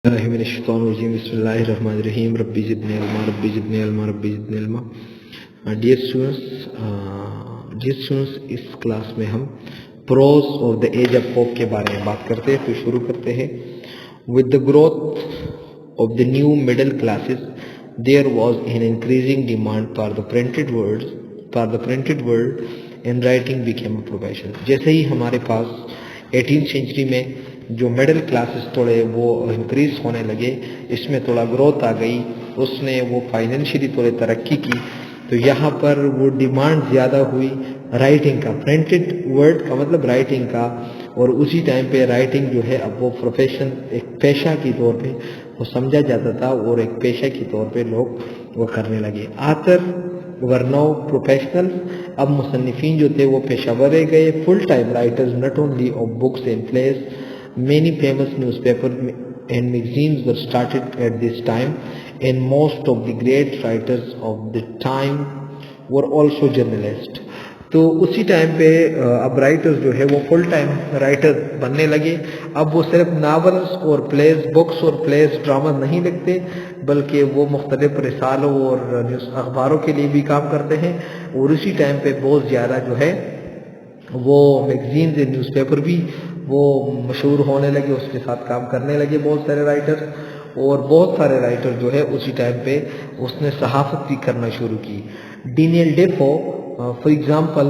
Bismillahirrahmanirrahim. Rabbi zidni ilma, Rabbi zidni ilma, Rabbi zidni ilma. Dear students, इस class में हम prose of the age of Pope के बारे में बात करते हैं। तो शुरू करते हैं। With the growth of the new middle classes, there was an increasing demand for the printed words, and writing became a profession. जैसे ही हमारे पास 18th सेंचुरी में जो मिडिल क्लासेस थोड़े वो इंक्रीज होने लगे, इसमें थोड़ा ग्रोथ आ गई, उसने वो फाइनेंशियली थोड़ी तरक्की की, तो यहाँ पर वो डिमांड ज़्यादा हुई राइटिंग का, प्रिंटेड वर्ड का मतलब राइटिंग का। और उसी टाइम पे राइटिंग जो है अब वो प्रोफेशन, एक पेशा के तौर पे वो समझा जाता था और एक पेशा के तौर पे लोग वो करने लगे। आतर वर नाउ प्रोफेशनल, अब मुसन्निफीन जो थे वो पेशावर गए, full time writers not only of books and place. Many famous newspapers and magazines were started at this time, and most of the great writers of the time were also journalists. तो उसी time पे अब writers जो है वो full time writer बनने लगे। अब वो सिर्फ नावल्स और प्लेस, बुक्स और प्लेस, ड्रामा नहीं लिखते, बल्कि वो मुख्तलिफ रिसालों और अखबारों के लिए भी काम करते हैं। और उसी टाइम पे बहुत ज़्यादा जो है वो मैगजीन्स एंड न्यूज़पेपर भी वो मशहूर होने लगे, उसके साथ काम करने लगे बहुत सारे राइटर्स। और बहुत सारे राइटर जो है उसी टाइम पे उसने सहाफ़त भी करना शुरू की। Daniel Dafoe for example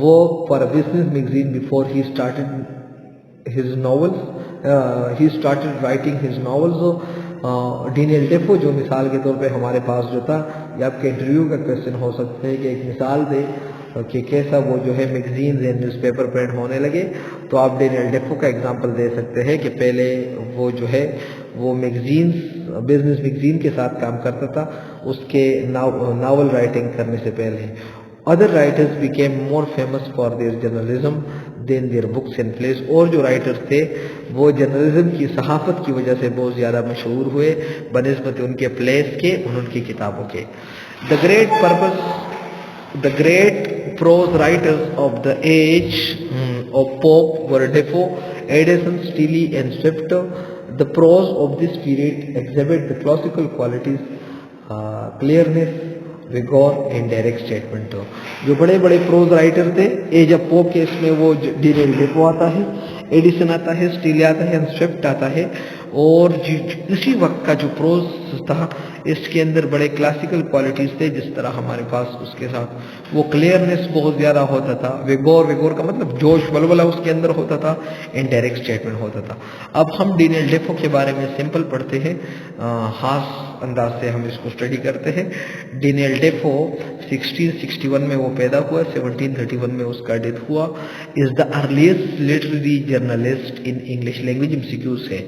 work for a business magazine before he started writing his novels. Daniel Dafoe जो मिसाल के तौर पे हमारे पास जो था, ये आपके इंटरव्यू का क्वेश्चन हो सकते हैं कि एक मिसाल दे कि कैसा वो जो है मैगजीन्स एंड न्यूज़पेपर प्रिंट होने लगे, तो आप डेनियल डेफो का एग्जांपल दे सकते हैं कि पहले वो जो है वो मैगजीन्स, बिजनेस मैगजीन के साथ काम करता था उसके नावल राइटिंग करने से पहले. Other writers became more famous for their journalism than their books and place. और जो राइटर्स थे वो जर्नलिज्म की, सहाफ़त की वजह से बहुत ज़्यादा मशहूर हुए बनिस्बत उनके प्लेस के और उनकी किताबों के. The great prose writers of the age of Pope were Defoe, Addison, Steele and Swift. The prose of this period exhibit the classical qualities, clearness, vigor and direct statement. जो बड़े बड़े प्रोज राइटर थे as of Pope के, इसमें वो Daniel Dafoe आता है, Edison आता है, स्टील आता है, स्विफ्ट आता है. और इसी वक्त का जो प्रोज था इसके अंदर बड़े क्लासिकल क्वालिटीज़ थे, जिस तरह हमारे पास उसके साथ वो क्लियरनेस बहुत ज़्यादा होता था, विगोर का मतलब जोश बलबला उसके अंदर होता था, एंड डायरेक्ट स्टेटमेंट होता था. अब हम डेनियल डेफो के बारे में सिंपल पढ़ते हैं, खास अंदाज से हम इसको स्टडी करते हैं. डेनियल डेफो 1661 में वो पैदा हुआ, 1731 में उसका डेथ हुआ. Is the earliest literary journalist in English language. MCQs है,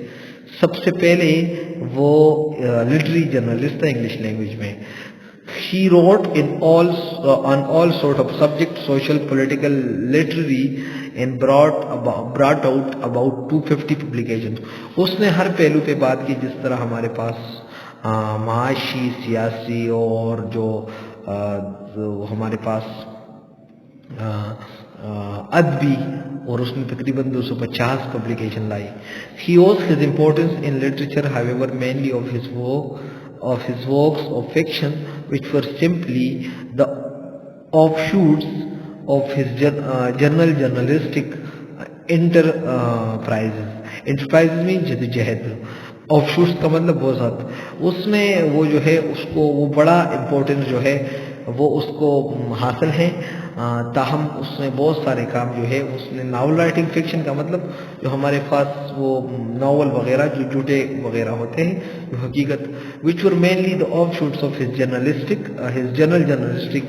सबसे पहले वो लिटरेरी जर्नलिस्ट था इंग्लिश लैंग्वेज में. He wrote on all sort of subjects, social, political, literary, and brought out about 250 publications. उसने हर पहलू पे बात की, जिस तरह हमारे पास माशी, सियासी और जो हमारे पास अदबी, और उसने तकरीबन 250 publication lie. He owes his importance in literature, however, mainly of his works of fiction, which were simply the offshoots of his journalistic enterprises. Enterprises mean जद्दोजहद, ऑफशूट्स का मतलब वो ज़ात. उसमें वो जो है उसको वो बड़ा इम्पोर्टेंस जो है वो उसको हासिल है. ताहम उसने बहुत सारे काम जो है उसने नावल राइटिंग, फिक्शन का मतलब जो हमारे पास वो नावल वगैरह जो झूठे वगैरह होते हैं, जो हकीकत, which were mainly the offshoots of his journalistic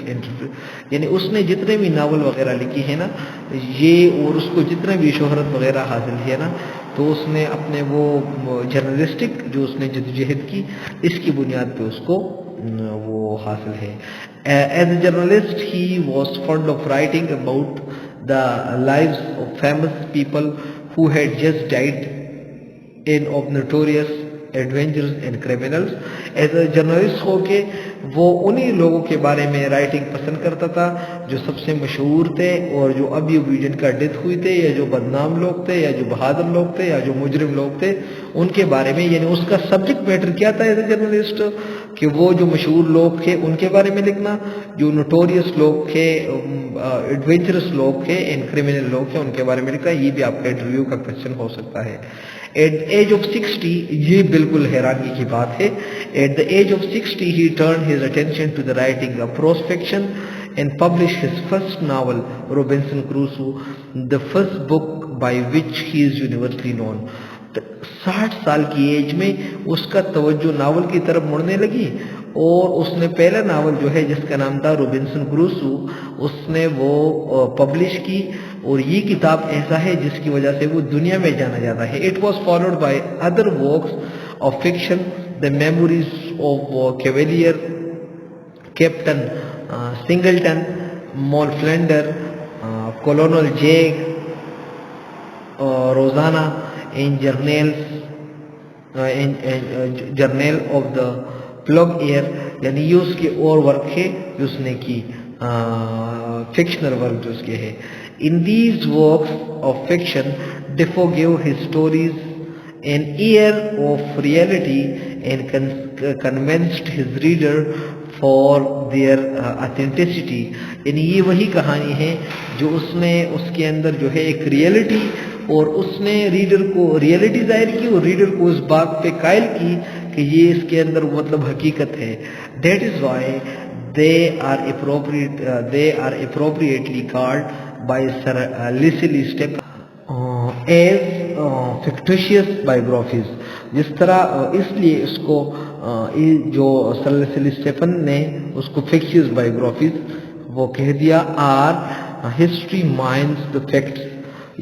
enterprise. यानी उसने जितने भी नावल वगैरह लिखी है ना ये, और उसको जितने भी शोहरत वगैरह हासिल है ना, तो उसने अपने वो जर्नलिस्टिक जो उसने जद्दोजहद की, इसकी बुनियाद पे उसको वो हासिल है. As a journalist, he was fond of writing about the lives of famous people who had just died and of notorious adventurers and criminals. As a journalist होके वो उन्हीं लोगों के बारे में राइटिंग पसंद करता था जो सबसे मशहूर थे और जो अभी जिनका डेथ हुई थे, या जो बदनाम लोग थे, या जो बहादुर लोग थे, या जो मुजरिम लोग थे, ان کے بارے میں، یعنی اس کا سبجیکٹ میٹر کیا تھا ایز اے جرنلسٹ کہ وہ جو مشہور لوگ تھے ان کے بارے میں لکھنا، جو نوٹوریس لوگ تھے، ایڈونچرس لوگ تھے، کرمنل لوگ تھے، ان کے بارے میں لکھا. یہ بھی آپ کا انٹرویو کا کوشچن ہو سکتا ہے. ایٹ the age of 60، یہ بالکل حیرانی کی بات ہے، at the age of 60 he turned his attention to the writing of prose fiction and published his first novel Robinson Crusoe, the first book by which he is universally known. 60 سال کی age میں اس کا توجہ novel کی طرف مڑنے لگی اور اس نے پہلا ناول جو ہے جس کا نام تھا روبنسن کروسو، اس نے وہ پبلش کی، اور یہ کتاب ایسا ہے جس کی وجہ سے وہ دنیا میں جانا جاتا ہے. It was followed by other works of fiction, the memoirs of cavalier, captain Singleton, Moll Flanders, colonel Jack, Roxana an journal of the plague year. یعنی یہ اس کے اور ورک ہے جو اس نے کی، فکشنل ورک جو اس کے ہے. In these works of fiction, Defoe gave his stories an air of reality and convinced his reader for their authenticity. یعنی یہ وہی کہانی ہے جو اس نے اس کے اندر جو ہے ایک ریئلٹی، اور اس نے ریڈر کو ریئلٹی ظاہر کی اور ریڈر کو اس بات پہ قائل کی کہ یہ اس کے اندر مطلب حقیقت ہے. That is why they are appropriately called by Sir Leslie Stephen as fictitious biographies. جس طرح اس لیے اس کو جو سر لیسلی اسٹیفن نے اس کو فکشیس بایوگرافیز وہ کہہ دیا، our history mines the facts.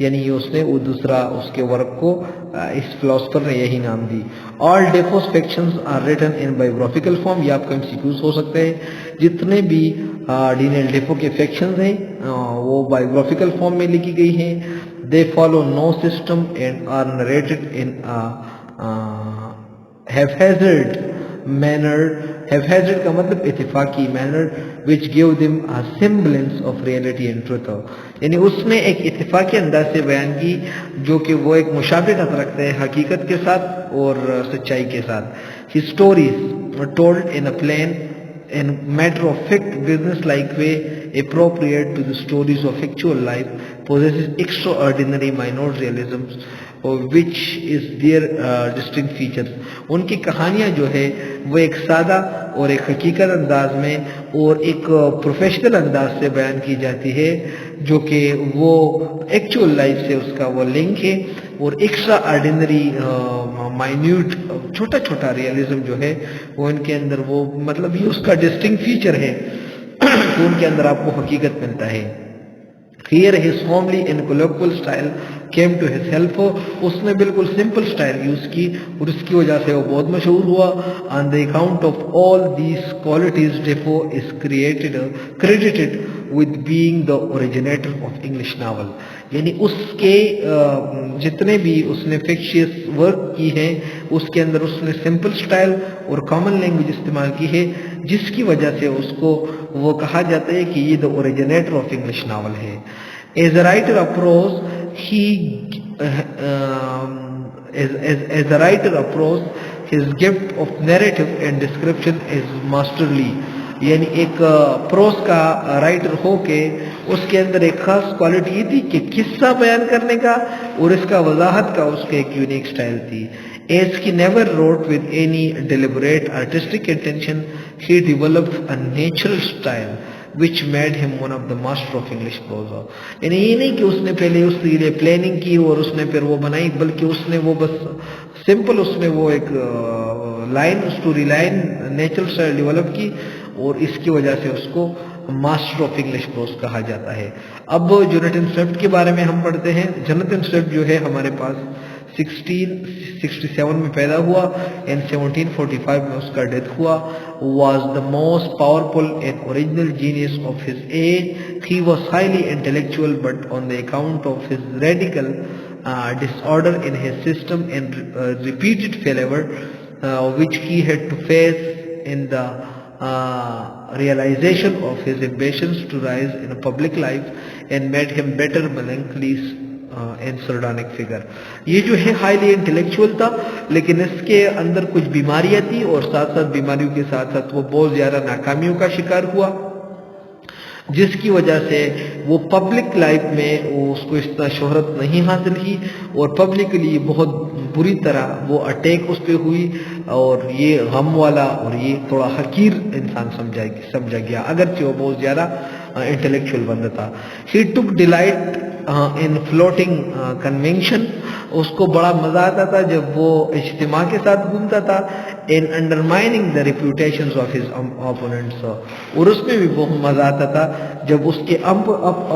یعنی اس نے وہ دوسرا اس کے ورک کو اس فلاسفر نے یہی نام دی. All Defoe's fictions are written in biographical form. یہ آپ کا MCQs ہو سکتے ہیں. جتنے بھی ڈینیل ڈیفو کے فکشنز ہیں وہ بایوگرافیکل فارم میں لکھی گئی ہیں. They follow no system and are narrated in haphazard manner. haphazard کا مطلب اتفاقی، manner which give them a semblance of reality and truth. یعنی اس نے ایک اتفاقی انداز سے بیان کی جو کہ وہ ایک مشابہت رکھتے ہیں حقیقت کے ساتھ اور سچائی کے ساتھ. His stories were told in a plain and matter of fact business like way appropriate to the stories of actual life, possesses extraordinary minor realisms which is their distinct features. ان کی کہانیاں جو ہے وہ ایک سادہ اور ایک حقیقت انداز میں اور ایک پروفیشنل انداز سے بیان کی جاتی ہے جو کہ وہ ایکچوئل لائف سے اس کا وہ لنک ہے، اور ایکسٹرا آرڈینری مائنیوٹ چھوٹا چھوٹا ریئلزم جو ہے وہ ان کے اندر وہ مطلب یہ اس کا ڈسٹنکٹ فیچر ہے کہ ان کے اندر آپ کو حقیقت ملتا ہے. Here his homely and colloquial style came to his help. اس نے بالکل سمپل سٹائل یوز کی اور اس کی وجہ سے وہ بہت مشہور ہوا. On the account of all these qualities, Defoe is credited with being the originator of English novel. یعنی اس کے جتنے بھی اس نے فکشیس ورک کی ہے اس کے اندر اس نے سمپل سٹائل اور کامن لینگویج استعمال کی ہے، جس کی وجہ سے اس کو وہ کہا جاتا ہے کہ یہ the originator of English novel ہے. As a writer of prose his gift of narrative and description is masterly. یعنی ایک پروز کا رائٹر ہو کے اس کے اندر ایک خاص کوالٹی یہ تھی کہ قصہ بیان کرنے کا اور اس کا وضاحت کا اس کا ایک یونیک سٹائل تھی. As he never wrote with any deliberate artistic intention, he developed a natural style which made him one of the master of English prose. یعنی یہ نہیں کہ اس نے پہلے اس کے لیے پلاننگ کی اور اس نے پھر وہ بنائی، بلکہ اس نے وہ بس سمپل اس نے وہ ایک line story line natural style develop کی اور اس کی وجہ سے اس کو ماسٹر آف انگلش پروز کہا جاتا ہے. اب جوناتhan سوئفٹ کے بارے میں ہم پڑھتے ہیں. جوناتhan سوئفٹ جو ہے ہمارے پاس 1667 میں پیدا ہوا and 1745 میں اس کا ڈیتھ ہوا. was the most powerful and original genius of his age. He was highly intellectual, but on the account of his radical disorder in his system and repeated failure which he had to face in the realization of his ambitions to rise in a public life and made him better melancholy and sardonic figure. ये जो है highly intellectual था, लेकिन इसके अंदर कुछ बीमारियां थी और साथ साथ बीमारियों के साथ साथ वो बहुत ज्यादा नाकामियों का शिकार हुआ, जिसकी वजह से वो पब्लिक लाइफ में उसको इतना शोहरत नहीं हासिल की और पब्लिकली बहुत बुरी तरह वो अटैक उस पर हुई और ये गम वाला और ये थोड़ा हकीर इंसान समझा गया, अगरचे वो बहुत ज़्यादा इंटेलेक्चुअल बंदा था। ही टुक डिलाइट इन फ्लोटिंग कन्वेंशन, उसको बड़ा मजा आता था जब वो इज्तिमा के साथ घूमता था। In undermining the reputations of his opponents, और उसमें भी बहुत मजा आता था जब उसके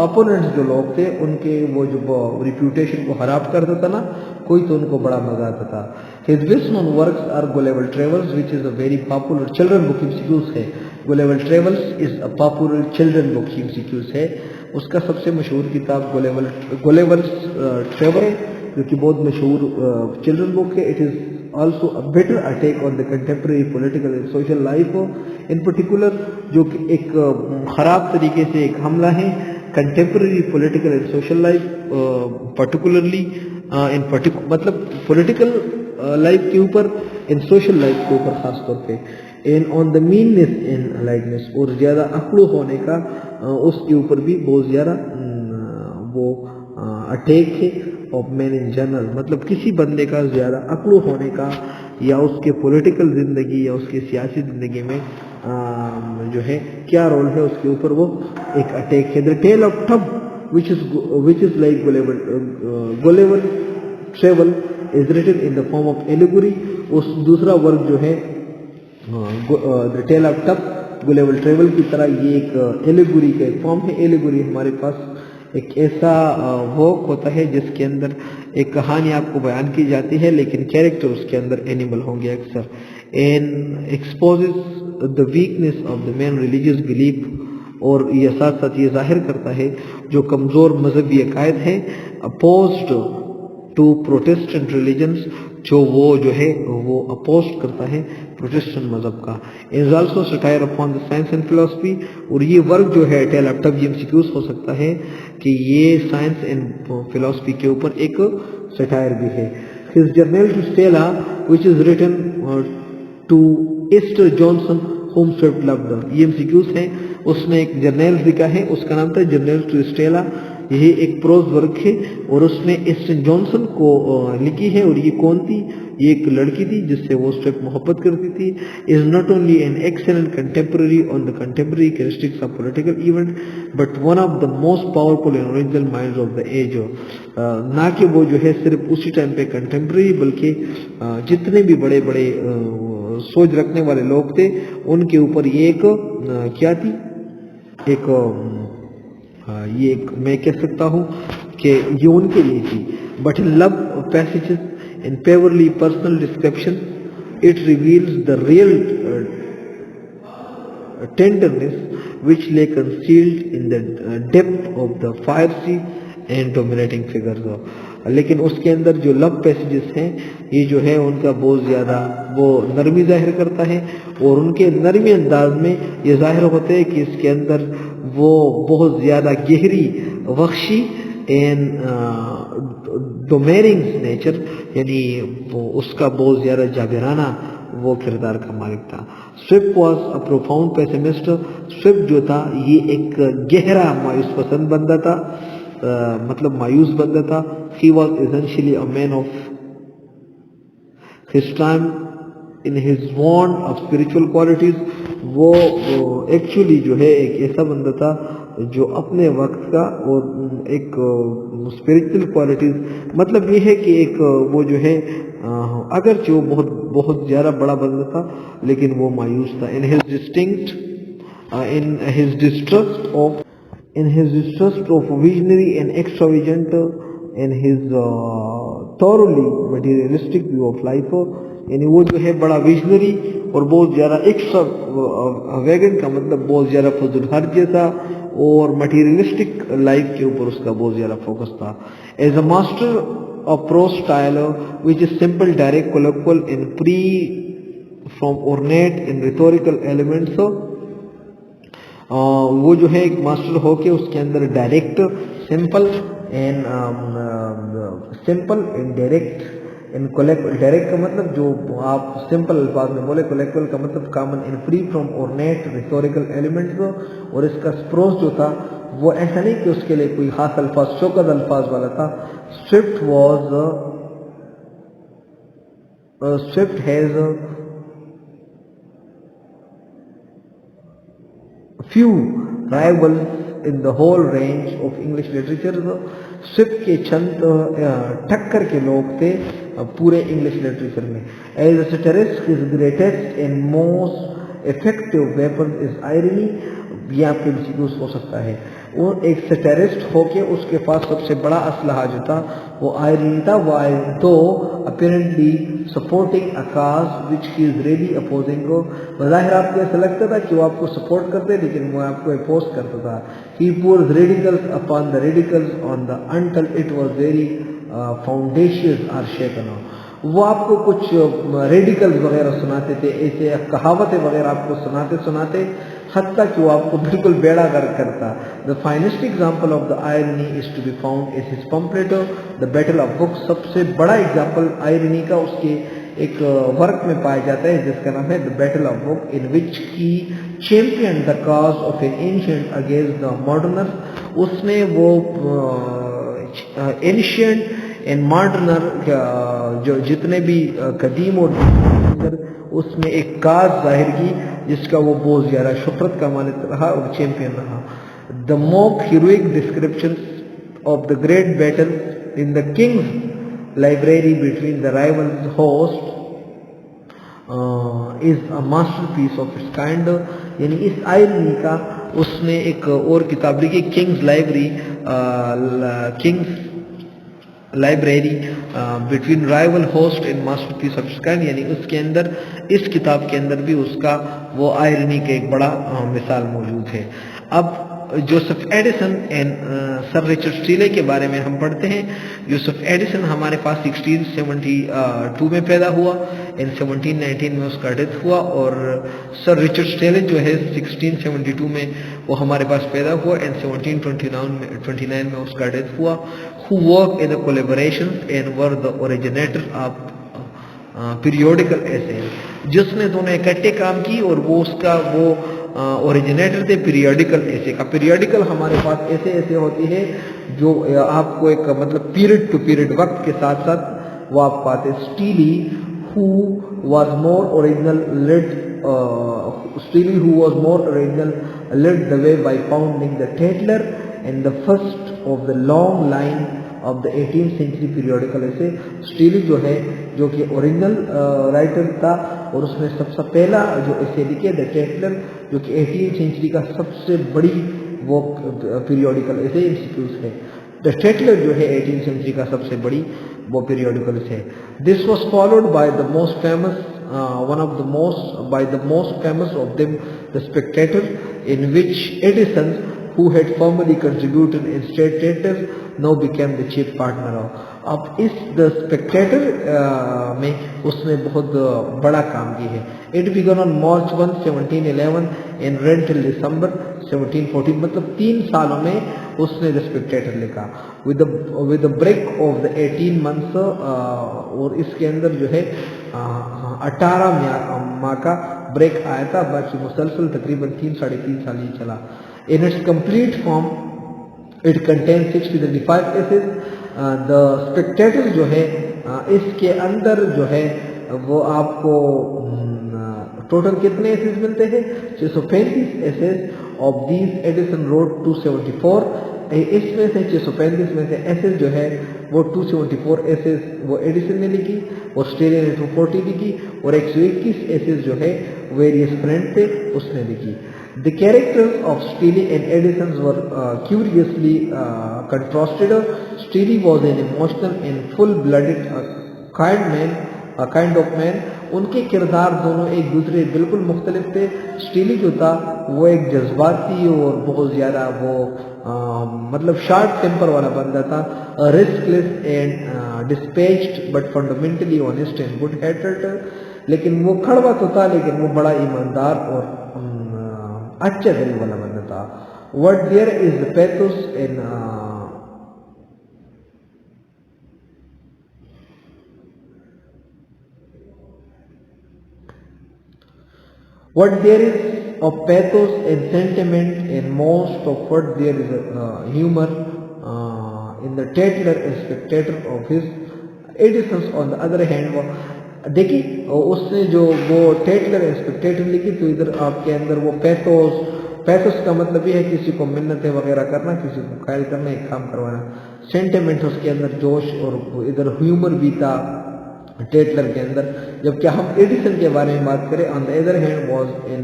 ओपोनेंट्स जो लोग थे उनके वो जो रेप्यूटेशन को खराब करता था ना कोई, तो उनको बड़ा मजा आता था। His best known works are Gulliver travels which is a very popular children book, MCQs है। Gulliver travels is a popular children book, MCQs है। उसका सबसे मशहूर किताब गुलिवर ट्रेवल, जो कि बहुत मशहूर चिल्ड्रन बुक है। It is also a better attack on the contemporary political and social life in particular, जो कि एक खराब तरीके से एक हमला है contemporary political and social life particularly मतलब political life के ऊपर and social life के ऊपर खास तौर पे, and on the meanness and lightness, और ज़्यादा अकड़ू होने का उसके ऊपर भी बहुत ज़्यादा वो अटैक है ऑफ मैन इन जनरल, मतलब किसी बंदे का ज़्यादा अकड़ू होने का या उसके पॉलिटिकल ज़िंदगी या उसकी सियासी ज़िंदगी में जो है क्या रोल है, उसके ऊपर वो एक अटैक है। The tale of tub which is like Gulliver travel is written in the form of allegory. उस दूसरा वर्क जो है the tale of tub Gulliver travel की तरह ये एक एलिगोरी का एक फॉर्म है। एलिगोरी हमारे पास एक ऐसा वर्क होता है जिसके अंदर एक कहानी आपको बयान की जाती है, लेकिन कैरेक्टर उसके अंदर एनिमल होंगे अक्सर। And exposes the weakness of the main religious belief, और ये साथ साथ ये जाहिर करता है जो कमज़ोर मजहबी अकायद हैं अपोज्ड टू प्रोटेस्टेंट रिलीजन्स, जो वो जो है वो अपोज करता है प्रोटेस्टेंट मजहब का। Is also satire upon the science and philosophy, और ये वर्क जो है टेल ऑफ टब एमसीक्यूज हो सकता है कि ये साइंस एंड फिलोसफी के ऊपर एक सटायर भी है। His journal to Stella which is written to Esther Johnson whom Swift loved, ये एमसीक्यूज है। उसने एक जर्नल लिखा है, उसका नाम था जर्नल टू स्टेला। यही एक प्रोज वर्क है और उसने एस्टर जॉनसन को लिखी है। और ये कौन थी? ये एक लड़की थी जिससे वो स्विफ्ट मोहब्बत करती थी। Is not only an excellent contemporary on the contemporary characteristics of political event but one of the most powerful and original minds of the age. ना कि वो जो है सिर्फ उसी टाइम पे कंटेम्प्रेरी, बल्कि जितने भी बड़े बड़े सोच रखने वाले लोग थे उनके ऊपर ये एक क्या थी, ये एक मैं कह सकता हूँ कि ये उनके लिए थी। But in love passages in purely personal description it reveals the real tenderness which lay concealed in the depth of the fierce and dominating figures. लेकिन उसके अंदर जो लव पैसेजेस हैं ये जो है उनका बहुत ज़्यादा वो नरमी जाहिर करता है, और उनके नरमी अंदाज में ये जाहिर होते हैं कि इसके अंदर वो बहुत ज़्यादा गहरी वख्शी एंड डोमेरिंग नेचर, यानी वो उसका बहुत ज़्यादा जाबिराना वो किरदार का मालिक था। Swift was a profound pessimist, Swift जो था ये एक गहरा मायूस पसंद बंदा था, मतलब मायूस बंदा था। He was essentially a man of his time in his want of spiritual qualities. वो एक्चुअली जो है एक ऐसा बंदा था जो अपने वक्त का और एक स्पिरिचुअल क्वालिटीज, मतलब ये है कि एक वो जो है अगर जो बहुत ज़्यादा बड़ा बंदा था लेकिन वो मायूस था। In his distinct in his distrust of visionary and extravagant, in his thoroughly materialistic view of life, यानी वो जो है बड़ा विजनरी और बहुत ज़्यादा एक्स्ट्रावेगेंट का मतलब बहुत ज़्यादा फजूल खर्च जैसा और मटीरियलिस्टिक लाइफ के ऊपर उसका बहुत ज़्यादा फोकस था। As a master of prose style which is simple direct colloquial in free from ornate in rhetorical elements, वो जो है एक मास्टर हो के उसके अंदर direct simple and simple and direct and colloquial. Direct का मतलब जो आप simple अल्फाज में बोले, colloquial का मतलब common and free from ornate rhetorical elements. और इसका prose जो था वो ऐसा नहीं कि उसके लिए कोई खास अल्फाज शौकत अल्फाज वाला था. Swift has few rivals in the whole range of English literature. Swift के चंद टक्कर के लोग थे पूरे इंग्लिश लिटरेचर में. As a satirist his greatest and most effective weapon is irony. ये आपके मिसयूज हो सकता है. वो एक सैटिरिस्ट होके उसके पास सबसे बड़ा असलहा जो था वो आयरनी था. वो तो apparently supporting a cause which he is really opposing को. बज़ाहिर आपको ऐसा लगता था कि वो आपको सपोर्ट करते लेकिन वो आपको अपोज करता था. He pours radicals upon the radicals on the until it was very foundations are shaken. वो आपको कुछ रेडिकल्स वगैरह सुनाते थे, ऐसे कहावतें वगैरह आपको सुनाते हत्ता कि वो आपको बिल्कुल बेड़ा गर्क करता. The finest example of the irony is to be found is his pamphlet the battle of books. सबसे बड़ा एग्जाम्पल आयरनी का उसके एक वर्क में पाया जाता है जिसका नाम है the battle of book, in which he champion the cause of an ancient against the modern. उसने वो एंशिएंट एंड मॉडर्नर जो जितने भी कदीम और उसमें एक काज जाहिर की जिसका वो बहुत ज़्यादा शोहरत का मालिक रहा और चैंपियन रहा. The mock heroic description of the great battle in the king's library between the rival host is a masterpiece of its kind. यानी इस आयरनी का उसने एक और किताब लिखी king's library between rival host and masterpiece of its kind. यानी उसके अंदर इस किताब के अंदर भी उसका वो आयरनी का एक बड़ा मिसाल मौजूद है. अब Joseph Addison and sir Richard Steele के बारे में हम पढ़ते हैं. जोसेफ एडिसन हमारे पास 1672 में पैदा हुआ एंड 1719 में उसका डेथ हुआ. और सर रिचर्ड स्टीले जो है 1672 में वो हमारे पास पैदा हुआ एंड 1729 में उसका डेथ हुआ. Who worked in a collaboration and were the originator of periodical essays. जिसने दोनों इकट्ठे काम की और वो उसका वो ओरिजिनेटर थे पीरियोडिकल ऐसे का. पीरियोडिकल हमारे पास ऐसे होती है जो आपको एक मतलब पीरियड टू पीरियड वक्त के साथ साथ वो आपको आते. Steely who was more original led the way by founding the Tatler and the first of the long line of the 18th century periodical essay. Steely जो है जो कि ओरिजिनल राइटर था और उसने सबसे पहला जो ऐसे लिखे द टेटलर जो कि 18th सेंचुरी का सबसे बड़ी वो पीरियोडिकल ऐसे इंस्टीट्यूट है. द टेटलर जो है 18th सेंचुरी का सबसे बड़ी वो पीरियोडिकल है. This was followed by the most famous by the most famous of them, the Spectator, in which Edison, who had formerly contributed in state theatres, now became the chief partner of. अब इस the Spectator में उसने बहुत बड़ा काम की है. It began on March 1, 1711 and ran till December 1714. मतलब 3 सालों में उसने द स्पेक्टेटर लिखा. With the break of the 18 months और इसके अंदर जो है 18 माह का ब्रेक आया था. बाकी मुसलसल तकरीबन 3-3.5 साल ही चला. In its complete form it contain 675 essays. The Spectator जो है इसके अंदर जो है वो आपको टोटल कितने एसेज मिलते हैं 635 essays. Of these Edison road 274. इसमें से 635 में से एसेज जो है वो 274 एसेज वो एडिसन ने लिखी और स्टीली ने 240 लिखी और 121 एसेज जो है वेरियस फ्रेंड थे उसने लिखी. The characters of Steele and Edison were curiously contrasted. Steele was an emotional and full-blooded kind of man. उनके किरदार दोनों एक दूसरे बिल्कुल मुख्तलिफ थे. स्टीली जो था वो एक जज्बाती और बहुत ज़्यादा वो मतलब शार्ट टेम्पर वाला बंदा था. Reckless and dispatched but fundamentally honest and good hearted. लेकिन वो कड़वा तो था लेकिन वो बड़ा ईमानदार और अच्छे दिल वाला बंदा था. What there is the pathos in What there is of pathos and sentiment in most of what there is humor in the Tatler and Spectator of his Edison's on the other hand. वो देखिए उसने जो वो टेटलर and Spectator लिखी तो इधर आपके अंदर वो पैथोस का मतलब ये है किसी को मिन्नतें वगैरह करना, किसी को कायल करना, एक काम करवाना। सेंटिमेंट उसके अंदर जोश और इधर ह्यूमर भी था टेटलर के अंदर। जबकि हम एडिसन के बारे में बात करें on the other hand was in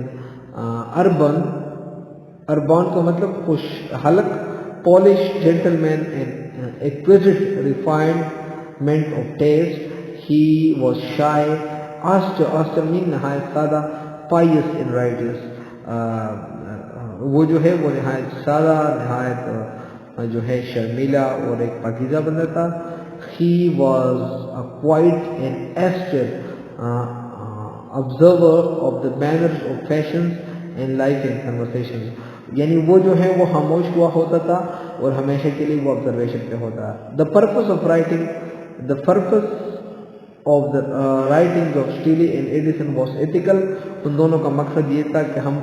urbane का मतलब खुश हलक, polish, gentleman and exquisite refinement of taste. He was shy, austere नहायत सादा, pious and righteous। वो जो है वो नहायत सादा, नहायत जो है शर्मीला और एक पाकीज़ा बंदा था। He was a quiet and austere observer of the manners of fashions and life and conversations। यानी वो जो है वो खामोश हुआ होता था और हमेशा के लिए वो ऑब्जर्वेशन पे होता है। The purpose of writing, the purpose of the writings of Steele and Edison was ethical। उन दोनों का मकसद ये था कि हम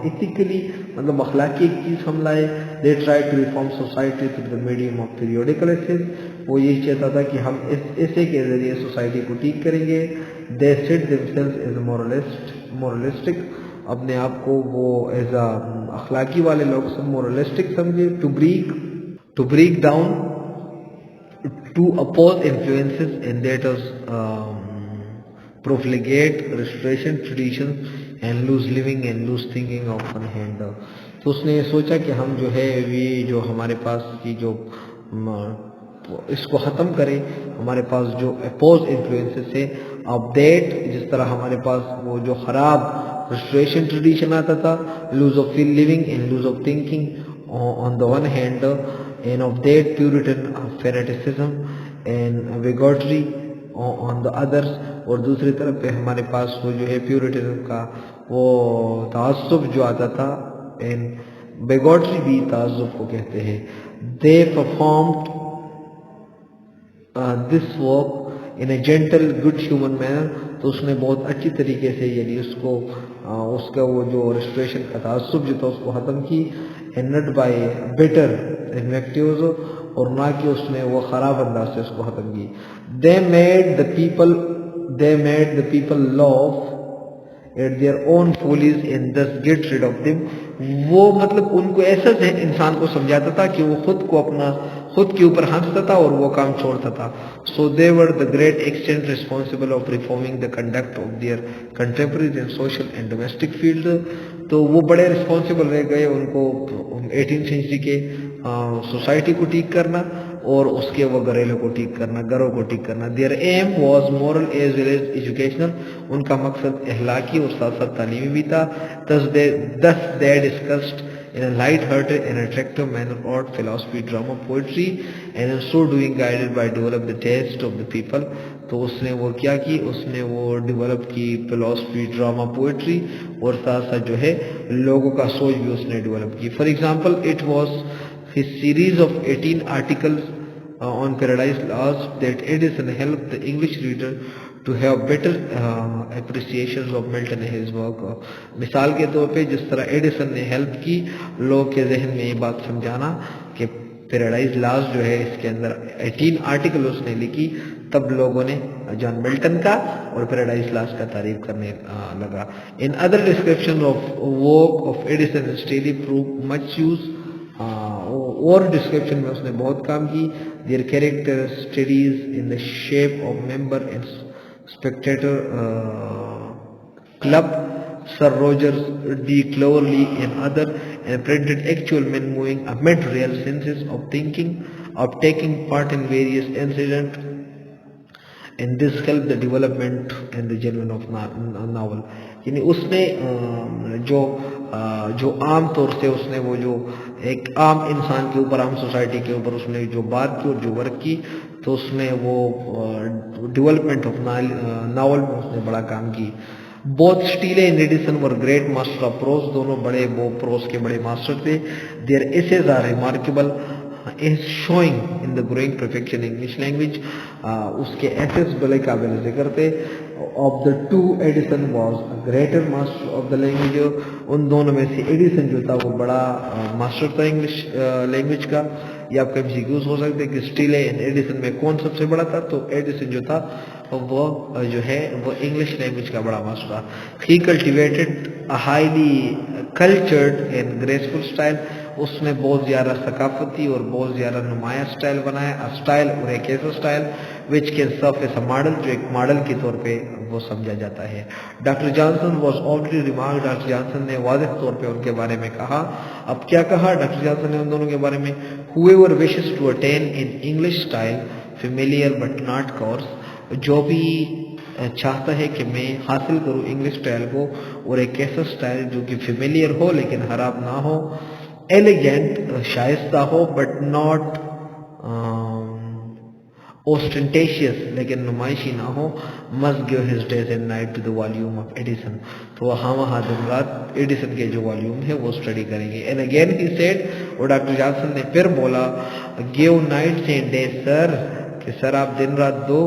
ethically मतलब अखलाकी एक चीज़ हम लाए। They tried to reform society through the medium of periodical essays। वो यही चाहता था कि हम इस essay के ज़रिए सोसाइटी को ठीक करेंगे। They said themselves as moralistic, अपने आप को वो एज अखलाकी वाले लोग सब moralistic समझे। To break down, to oppose influences and that was profligate restoration traditions and loose living and loose thinking of one hand। तो उसने ये सोचा कि हम जो है ये जो हमारे पास की जो इसको ख़त्म करें, हमारे पास जो अपोज इन्फ्लुएंसेस है अपडेट, जिस तरह हमारे पास वो जो ख़राब restoration tradition आता था, lose of living and lose of thinking on the one hand and of that Puritan fanaticism and bigotry on the others। और दूसरी तरफ पे हमारे पास वो जो है प्यूरिटन का वो तासुब जो आता था एंड बिगोटरी भी तासुब को कहते हैं। They performed this work in a gentle good human manner। तो उसने बहुत अच्छी तरीके से यानी उसका वो जो रेस्टोरेशन का तासुब जो था उसको ख़त्म की and not by bitter invectives और ना कि उसने वो ख़राब अंदाज से उसको ख़त्म की। They made the people laugh at their own follies and thus get rid of them। वो मतलब उनको ऐसा इंसान को समझाता था कि वो खुद के ऊपर हंसता था और वो काम छोड़ता था। So they were the great extent responsible of reforming the conduct of their contemporaries in social and domestic field। तो वो बड़े रिस्पॉन्सिबल रह गए उनको 18th सेंचुरी के सोसाइटी को ठीक करना और उसके वो घरेलों को ठीक करना, घरों को ठीक करना। Their aim was moral as well as educational। उनका मकसद अखलाकी और साथ साथ तालीमी भी था। Thus they discussed in a light-hearted and attractive manner art, philosophy, drama, poetry and in so doing guided by develop the taste of the people। तो उसने वो क्या की, उसने वो डेवलप की फिलोसफी, ड्रामा, पोइट्री और साथ साथ जो है लोगों का सोच भी उसने डेवलप की। For example it was his series of 18 articles on Paradise Lost that Edison helped the English reader to have better appreciations of Milton and his work। मिसाल के तौर पे जिस तरह एडिसन ने हेल्प की लोगों के जहन में ये बात समझाना कि पैराडाइज लॉस्ट जो है इसके अंदर 18 आर्टिकल उसने लिखी, तब लोगों ने जॉन मिल्टन का और पैराडाइज लॉस्ट का तारीफ करने लगा। In other description of work of Addison Steele prove much use. और डिस्क्रिप्शन में उसने बहुत काम की। Their character studies in the shape of member in spectator club, Sir Rogers D. Cloverly and other, and printed actual men moving amid real senses of thinking, of taking part in various incidents, and this helped the development and the genuine of novel। यानी उसने जो आम तौर से उसने वो जो एक आम इंसान के ऊपर, आम सोसाइटी के ऊपर उसने जो बात की और जो वर्क की, तो उसने वो डेवलपमेंट ऑफ नावल में उसने बड़ा काम की। Both Steele and Addison were great master of prose. दोनों बड़े वो प्रोज के बड़े मास्टर थे। Their essays are remarkable. is showing in the growing perfection English language. उसके एसेस बड़े काबिल ज़िक्र थे. Of the two, Edison was a greater master of the language. उन दोनों में से एडिसन जो था वो बड़ा मास्टर था इंग्लिश लैंग्वेज का. या आपका MCQs हो सकते हैं कि स्टीले एंड एडिसन में कौन सबसे बड़ा था. तो एडिसन जो था वो जो है वो इंग्लिश लैंग्वेज का बड़ा मास्टर था. He cultivated a highly cultured and graceful style. उसने बहुत ज़्यादा सकाफती और बहुत ज़्यादा नुमाया स्टाइल बनाया. अ स्टाइल और एक ऐसा style which can serve as a model, जो एक मॉडल के तौर पे वो समझा जाता है. Doctor Johnson was already remark. Doctor Johnson ने वाज़ेह तौर पे उनके बारे में कहा. अब क्या कहा डॉक्टर जॉनसन ने उन दोनों के बारे में? whoever wishes to attain in English style familiar but not coarse, जो भी चाहता है कि मैं हासिल करूँ इंग्लिश स्टाइल को और एक ऐसा स्टाइल जो कि फेमिलियर हो लेकिन खराब ना हो, एलिगेंट शाइस्ता हो बट नॉट ostentatious लेकिन नुमाइशी ना हो, must give his days and night to the volume of Edison. तो हाँ वहाँ दिन रात एडिसन के जो वॉल्यूम है वो स्टडी करेंगे. एंड अगेन ही सेड, और डॉक्टर जॉनसन ने फिर बोला, give nights and days sir, कि सर आप दिन रात दो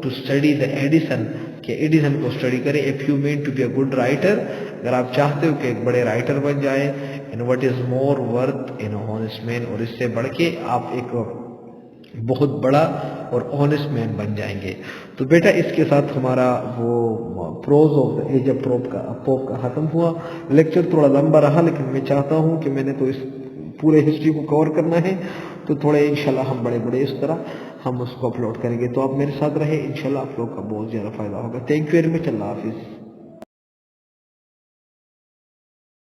टू स्टडी द एडिसन, कि एडिसन को स्टडी करें. If you mean to be a good writer, अगर आप चाहते हो कि एक बड़े राइटर बन जाए. And what is more worth in honest man, और इससे बढ़ के आप एक बहुत बड़ा और ऑनेस्ट मैन बन जाएंगे. तो बेटा इसके साथ हमारा वो prose of the age of Pope का खत्म हुआ. लेक्चर थोड़ा लंबा रहा लेकिन मैं चाहता हूँ कि मैंने तो इस पूरे हिस्ट्री को कवर करना है, तो थोड़े इंशाल्लाह हम बड़े बड़े इस तरह हम उसको अपलोड करेंगे. तो आप मेरे साथ रहे, इंशाल्लाह आप लोग का बहुत ज़्यादा फायदा होगा. Thank you very much. Allah हाफिज़.